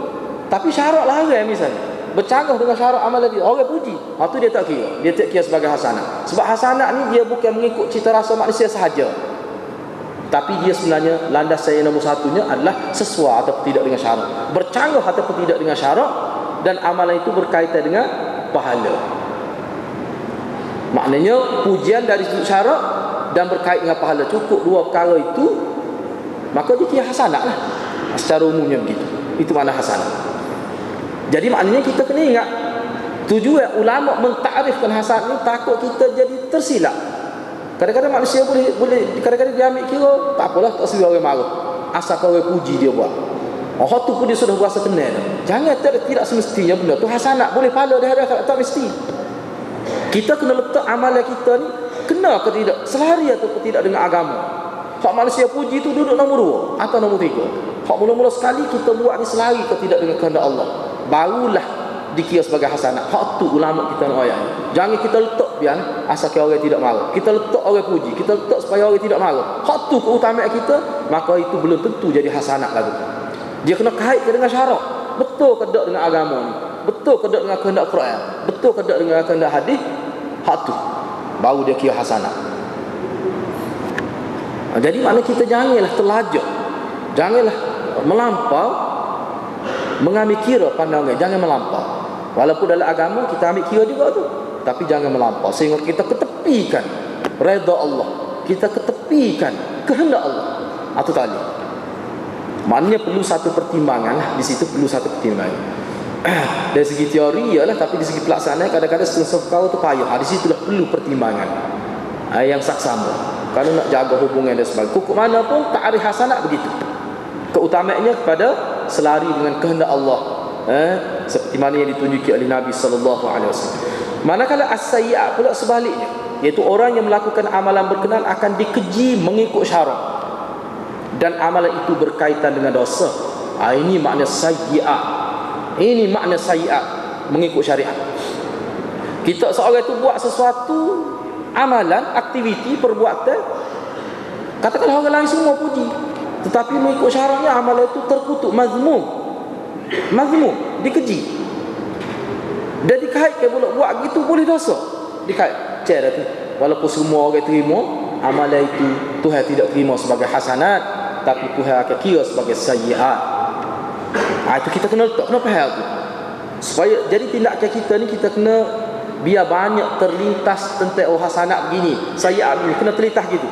tapi syarak larang misalnya, bercanggah dengan syarak amalan dia, orang puji, tu dia tak kira. Dia tak kira sebagai hasanah. Sebab hasanah ni dia bukan mengikut cita rasa manusia sahaja, tapi dia sebenarnya landasan yang nombor satunya adalah sesuai atau tidak dengan syarak, bercanggah ataupun tidak dengan syarak, dan amalan itu berkaitan dengan pahala. Maknanya pujian dari sudut syarak dan berkait dengan pahala, cukup dua perkara itu, maka dia kira hasanah lah. Secara umumnya begitu. Itu makna hasanah. Jadi maknanya kita kena ingat, tujuan ulama mentakrifkan hasanah ni takut kita jadi tersilap. Kadang-kadang manusia boleh kadang-kadang dia ambil kira tak apalah, tak sesuai orang marah, asalkan orang puji dia buat. Tu pun dia sudah berasa kenal. Jangan tidak semestinya benda tu hasanat boleh pahala dia ada, tak mesti. Kita kena letak amalan kita ni kena ke tidak, selari atau tidak dengan agama. Hak manusia puji tu duduk nombor 2 atau nombor 3. Hak mula-mula sekali kita buat ni selari ke tidak dengan kehendak Allah, barulah dikira sebagai hasanat. Hak tu ulama kita nak ayat. Jangan kita letak biar asalkan orang tidak marah. Kita letak orang puji, kita letak supaya orang tidak marah. Hak tu keutamaan kita, maka itu belum tentu jadi hasanat lagi. Dia kena kaitkan dengan syarak. Betul ke tak dengan agama ni? Betul ke tak dengan kehendak Quran? Betul ke tak dengan kehendak hadis? Hak tu baru dia kira hasanat. Jadi makna kita janganlah terlajak, janganlah melampau mengambil kira pandangan, jangan melampau. Walaupun dalam agama kita ambil kira juga tu, tapi jangan melampau sehingga kita ketepikan redha Allah, kita ketepikan kehendak Allah. Itu tadi. Maknanya perlu satu pertimbangan lah, di situ perlu satu pertimbangan. Dari segi teori ialah, tapi di segi pelaksanaan kadang-kadang setengah perkara tu payah. Di situlah perlu pertimbangan yang saksama. Kalau nak jaga hubungan dan sebagainya, kukuk mana pun ta'arif hasanat begitu. Keutamaannya kepada selari dengan kehendak Allah, seperti mana yang ditunjuki oleh Nabi SAW. Manakala as-sayyi'at pula sebaliknya, iaitu orang yang melakukan amalan berkenaan akan dikeji mengikut syarak, dan amalan itu berkaitan dengan dosa. Ini makna sayyi'at. Ini makna sayyi'at, mengikut syariat. Kita seorang itu buat sesuatu amalan, aktiviti, perbuatan, katakanlah orang lain semua puji, tetapi mengikut syaratnya amalan itu terkutuk, mazmum, dikeji. Dan dikaitkan pula buat gitu boleh dosa. Dikait cara tu. Walaupun semua orang terima amalan itu, Tuhan tidak terima sebagai hasanat, tapi Tuhan akan kira sebagai sayyi'at. Itu kita kena letak, kenapa hal tu? Supaya jadi tindakan kita ni kita kena biar banyak terlintas tentang hasanat begini, sayyi'at begini, kena terlintas gitu.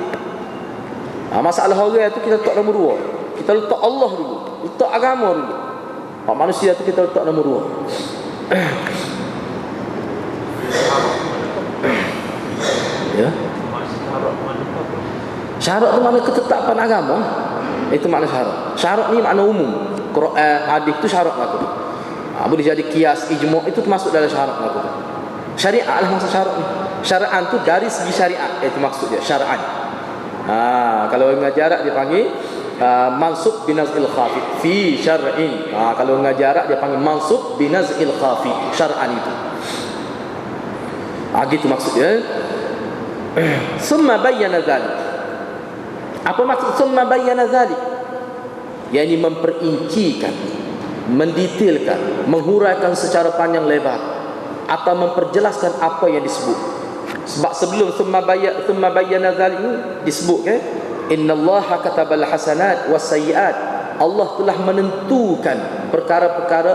Masalah orang tu kita letak nombor 2. Kita letak Allah dulu, letak agama dulu. Manusia tu kita letak nombor 2. Ya. Syarat tu makna ketetapan agama. Itu makna syarat. Syarat ni makna umum. Quran, hadis tu syarat lah tu. Boleh jadi kias, ijma', itu termasuk dalam syarat lah tu. Syariat lah maksud syarat ni. Syara'an tu dari segi syariat, itu maksud dia syara'an. Kalau orang jarak dia panggil mansub binaz'il khafi fi syar'in. Kalau orang jarak dia panggil mansub binaz'il khafi, syara'an itu. Gitu maksudnya. Summa bayyana dzalik. Apa maksud summa bayyana dzalik? Yakni memperincikan, mendetailkan, menghuraikan secara panjang lebar atau memperjelaskan apa yang disebut. Sebab sebelum summa bayyana dzalik ini disebut kan, innallaha katabal hasanat was sayyiat. Allah telah menentukan perkara-perkara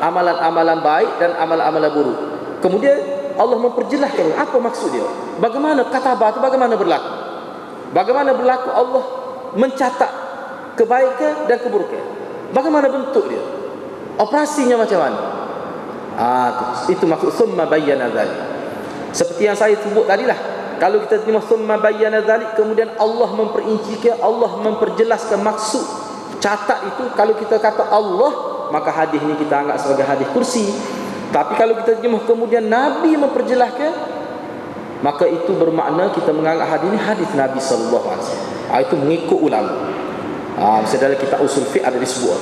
amalan-amalan baik dan amalan-amalan buruk. Kemudian Allah memperjelaskan apa maksud dia. Bagaimana katabah itu bagaimana berlaku? Bagaimana berlaku Allah mencatat kebaikan dan keburukan? Bagaimana bentuk dia? Operasinya macam mana? Itu maksud summa bayyana dzalik. Seperti yang saya sebut tadi lah, kalau kita terima summa bayyana dzalik, kemudian Allah memperincikan, Allah memperjelaskan maksud catat itu. Kalau kita kata Allah, maka hadis ni kita anggap sebagai hadis kursi. Tapi kalau kita terima kemudian Nabi memperjelaskan, maka itu bermakna kita menganggap hadis ini hadis Nabi sallallahu alaihi wasallam. Itu mengikut ulama. Misalnya dalam kitab usul fiqh ada disebut.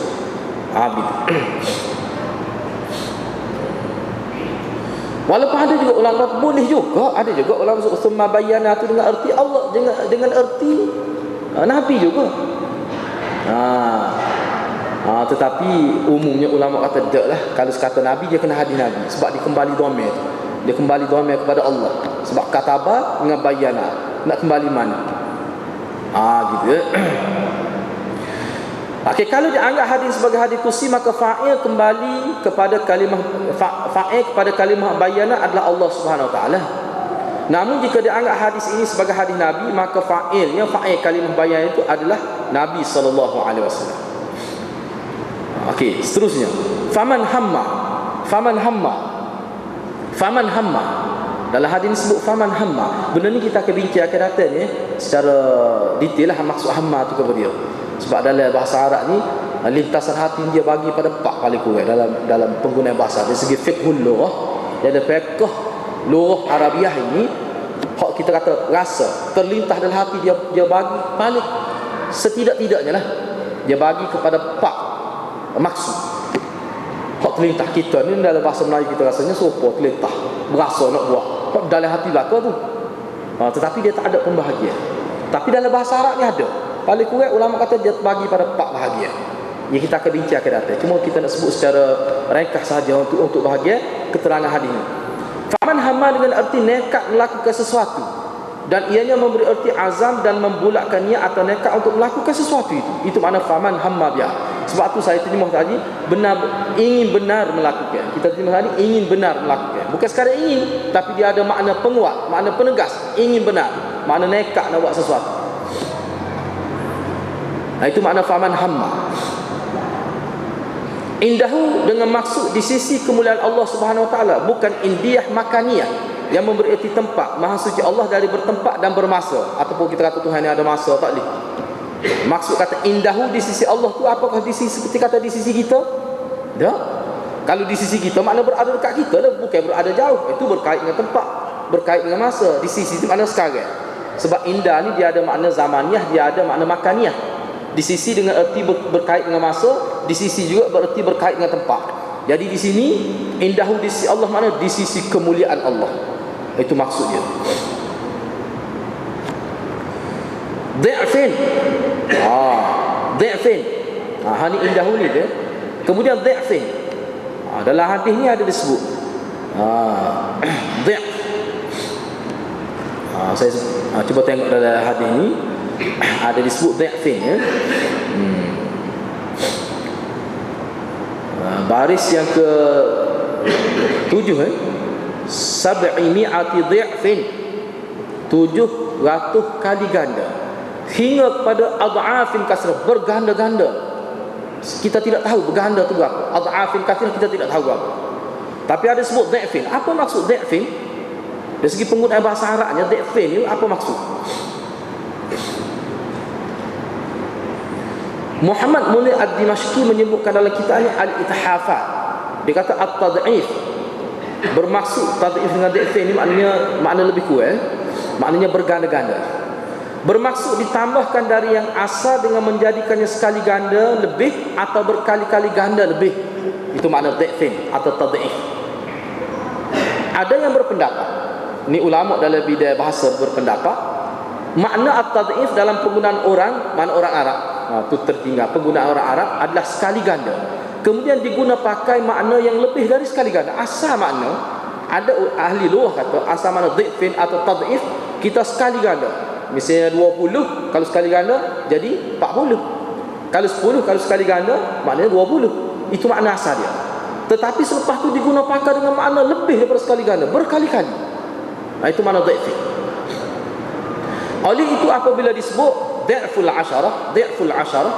Walaupun ada juga ulama boleh juga, ada juga ulama summa bayyana itu dengan erti Allah, dengan erti Nabi juga. Tetapi umumnya ulama kata tak lah. Kalau sekata Nabi dia kena hadis Nabi, sebab dia kembali dhamir tu. Dia kembali dhamir kepada Allah. Sebab kataba dengan bayyana, nak kembali mana? Gitu ya. Okey, kalau dianggap hadis sebagai hadis kursi, maka fa'il kembali kepada kalimah fa'il kepada kalimah bayyana adalah Allah Subhanahu Wa Taala. Namun jika dianggap hadis ini sebagai hadis Nabi, maka fa'ilnya fa'il kalimah bayyana itu adalah Nabi sallallahu alaihi wasallam. Okey, seterusnya faman hamma Dalam hadis disebut faman hamma. Benda ni kita akan bincang akan datang ni secara detail lah maksud hamma tu kepada dia. Sebab dalam bahasa Arab ni lintasan hati dia bagi pada 4 paling kurang dalam penggunaan bahasa. Dari segi fiqhul lughah, dia ada fiqh lughah Arabiah ini, hak kita kata rasa terlintas dalam hati dia bagi paling setidak-tidaknya lah dia bagi kepada 4 maksud. Hak terlintas kita ni dalam bahasa Melayu kita rasanya serupa terlintas, berasa nak buat. Hak dalam hati belaka tu. Tetapi dia tak ada pembahagian. Tapi dalam bahasa Arab ni ada. Paling kurang ulama kata dia bagi pada 4 bahagian. Ya, kita akan bincang akan datang. Cuma kita nak sebut secara ringkas sahaja untuk bahagian keterangan hadis ini. Faman hamma dengan arti nekat melakukan sesuatu, dan ianya memberi arti azam dan membulatkan niat atau nekat untuk melakukan sesuatu itu. Itu makna faman hamma biha. Sebab tu saya terjemah tadi ingin benar melakukan. Kita terjemah tadi ingin benar melakukan. Bukan sekadar ingin, tapi dia ada makna penguat, makna penegas, ingin benar, makna nekat nak buat sesuatu. Nah, itu makna faman hamma. Indahu dengan maksud di sisi kemuliaan Allah Subhanahu wa taala, bukan indiyah makaniyah yang memberi erti tempat. Maha suci Allah dari bertempat dan bermasa, ataupun kita kata Tuhan yang ada masa, tak boleh. Maksud kata indahu di sisi Allah tu apakah di sisi seperti kata di sisi kita? Tak. Kalau di sisi kita makna berada dekat kita lah, bukan berada jauh. Itu berkait dengan tempat, berkait dengan masa. Di sisi itu makna sekarang. Sebab indah ni dia ada makna zamaniyah, dia ada makna makaniyah. Di sisi dengan erti berkait dengan masa, di sisi juga bererti berkait dengan tempat. Jadi di sini indahu di sisi Allah makna di sisi kemuliaan Allah. Itu maksudnya. Dha'fin. Dha'fin. Hani indahu ni dia. Kemudian dha'fin. Dalam hadis ni ada disebut. Dha'f. Saya cuba tengok dalam hadis ni ada disebut dha'fin ya. Baris yang ke 7 sab'imi'ati dha'fin, 700 kali ganda, hingga kepada ad'afin kasrah, berganda-ganda. Kita tidak tahu berganda tu berapa. Ad'afin kasrah kita tidak tahu berapa. Tapi ada sebut dha'fin. Apa maksud dha'fin? Dari segi penggunaan bahasa Arabnya dha'fin ni apa maksud? Muhammad Munir Ad-Dimashqi menyebutkan dalam kitabnya Al-Ithafat. Dia kata at-tad'if bermaksud tad'if dengan dha'fin ni makna lebih kurang, maknanya berganda-ganda. Bermaksud ditambahkan dari yang asal dengan menjadikannya sekali ganda lebih atau berkali-kali ganda lebih. Itu makna dha'fin atau tad'if. Ada yang berpendapat, ni ulama dalam bidang bahasa berpendapat, makna at-tad'if dalam penggunaan orang, mana orang Arab, itu tertinggal. Penggunaan orang Arab adalah sekali ganda, kemudian diguna pakai makna yang lebih dari sekali ganda. Asal makna, ada ahli lughah kata asal makna dhifin atau tad'if kita sekali ganda. Misalnya 20 kalau sekali ganda jadi 40. Kalau 10 kalau sekali ganda maknanya 20. Itu makna asal dia. Tetapi selepas tu diguna pakai dengan makna lebih daripada sekali ganda, berkali-kali. Itu makna dhifin. Oleh itu apabila disebut dha'ful asyarah,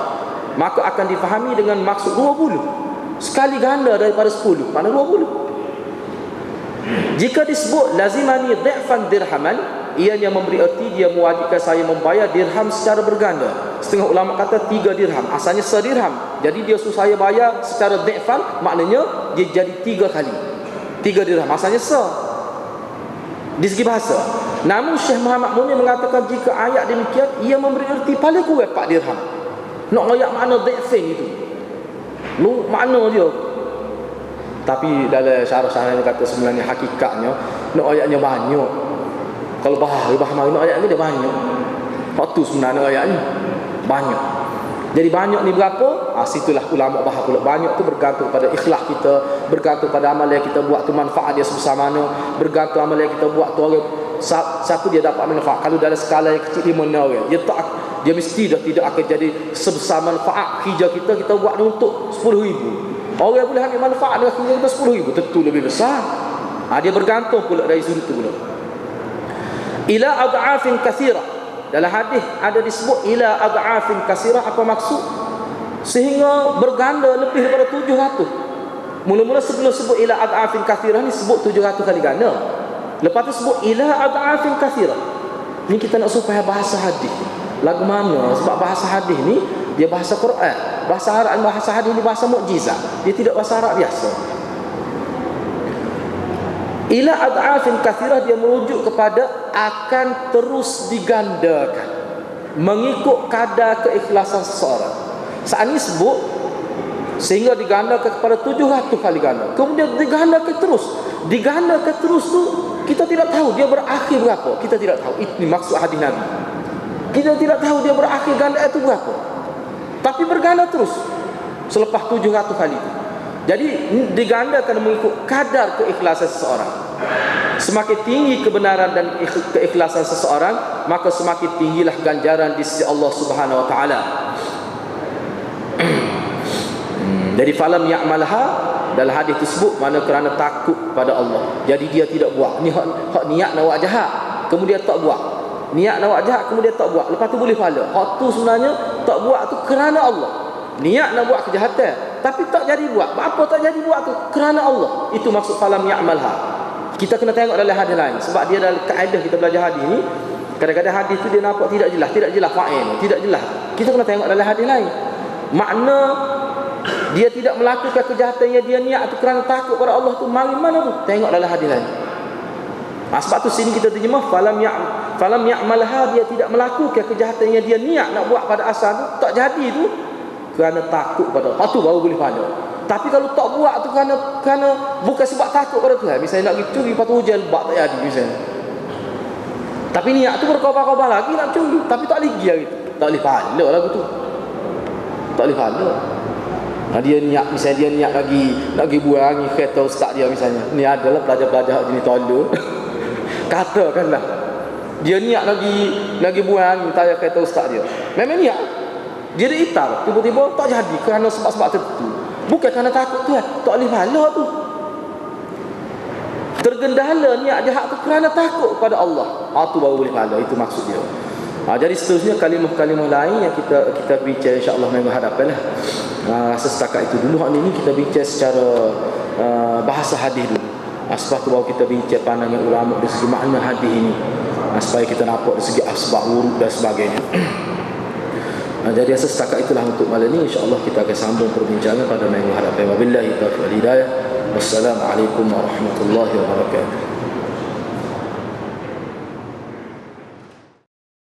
maka akan difahami dengan maksud 20. Sekali ganda daripada 10, mana 20. Jika disebut lazimani dha'fan dirhaman, ianya memberi erti dia mewajibkan saya membayar dirham secara berganda. Setengah ulama kata 3 dirham, asalnya sedirham. Jadi dia suruh saya bayar secara dha'fan, maknanya dia jadi 3 kali. 3 dirham, asalnya di segi bahasa. Namun Syekh Muhammad Munir mengatakan jika ayat demikian ia memberi erti paling kurang 4 dirham. Nak ayat makna dha'fin itu, makna dia. Tapi dalam syarah-syarah dia kata sebenarnya hakikatnya nak ayatnya banyak. Kalau bahari nak ayatnya dia banyak. Waktu sebenarnya ayatnya banyak. Jadi banyak ni berapa? Situlah ulama bahas pula. Banyak tu bergantung pada ikhlas kita, bergantung pada amal yang kita buat tu manfaat dia sebesar mana, bergantung amal yang kita buat tu orang siapa dia dapat manfaat. Kalau dalam skala yang kecil 5 orang, dia mesti dah tidak akan jadi sebesar manfaat kerja kita buat untuk 10,000. Orang boleh ambil manfaat dengan kerja kita 10,000, tentu lebih besar. Dia bergantung pula dari sudut tu pula. Ila ad'afin katsirah. Dalam hadis ada disebut ila ad'afin katsirah. Apa maksud? Sehingga berganda lebih daripada 700. Mula-mula sebelum sebut ila ad'afin katsirah ni sebut 700 kali ganda. Lepas tu sebut ila ad'afin kathirah. Ni kita nak supaya bahasa hadis. Lagu mana? Sebab bahasa hadis ni dia bahasa Quran. Bahasa Arab, bahasa hadis ni bahasa mukjizat. Dia tidak bahasa Arab biasa. Ila ad'afin kathirah, dia merujuk kepada akan terus digandakan mengikut kadar keikhlasan seseorang. Saat ini sebut sehingga digandakan kepada 700 kali ganda. Kemudian digandakan terus. Digandakan terus tu kita tidak tahu dia berakhir berapa. Kita tidak tahu. Ini maksud hadis Nabi. Kita tidak tahu dia berakhir ganda itu berapa. Tapi berganda terus selepas 700 kali itu. Jadi digandakan mengikut kadar keikhlasan seseorang. Semakin tinggi kebenaran dan keikhlasan seseorang, maka semakin tinggilah ganjaran di sisi Allah Subhanahu wa taala. Jadi falam ya'malha, dalam hadis tersebut mana kerana takut pada Allah. Jadi dia tidak buat. Ni hak niat nak buat jahat, kemudian tak buat. Niat nak buat jahat, kemudian tak buat. Lepas tu boleh pahala. Hak tu sebenarnya tak buat tu kerana Allah. Niat nak buat kejahatan, tapi tak jadi buat. Apa tak jadi buat tu? Kerana Allah. Itu maksud falam ya'malha. Kita kena tengok dalam hadis lain. Sebab dia dalam kaedah kita belajar hadis ni, kadang-kadang hadis tu dia nampak tidak jelas fa'il, tidak jelas. Kita kena tengok dalam hadis lain. Makna dia tidak melakukan kejahatannya, dia niat tu kerana takut pada Allah tu, mari mana tu? Tengok dalam hadis lain. Sebab tu sini kita terjemah falam ya'malha, dia tidak melakukan kejahatannya, dia niat nak buat pada asal tu, tak jadi tu kerana takut pada Allah. Tu baru boleh pahala. Tapi kalau tak buat tu kerana bukan sebab takut pada Tuhan, misalnya nak pergi curi lepas tu hujan lebat tak jadi misalnya. Tapi niat tu berkobar-kobar lagi nak curi, tapi tak boleh pergi hari tu. Tak boleh pahala lagu tu. Tak boleh pahala. Dia niat, misalnya dia niat lagi nak pergi buang kereta ustaz dia misalnya. Ni adalah pelajar-pelajar jenis tolol. Katakanlah dia niat lagi buang tayar kereta ustaz dia. Memang niat. Dia dah itar, tiba-tiba tak jadi kerana sebab-sebab tertentu. Bukan kerana takut Tuhan, tak boleh pahala tu. Tergendala niat jahat tu kerana takut kepada Allah. Tu baru boleh pahala, itu maksud dia. Jadi seterusnya kalimah-kalimah lain yang kita bincang insya-Allah minggu hadapan lah. Setakat itu dulu. Hari ini kita bincang secara bahasa hadis dulu. Sebab tu baru kita bincang pandangan ulama dari segi makna hadis ini. Supaya kita nampak dari segi asbab wurud dan sebagainya. Jadi setakat itulah untuk malam ini. InsyaAllah kita akan sambung perbincangan pada minggu hadapan. Wabillahi taufiq wal hidayah. Wassalamualaikum warahmatullahi wabarakatuh.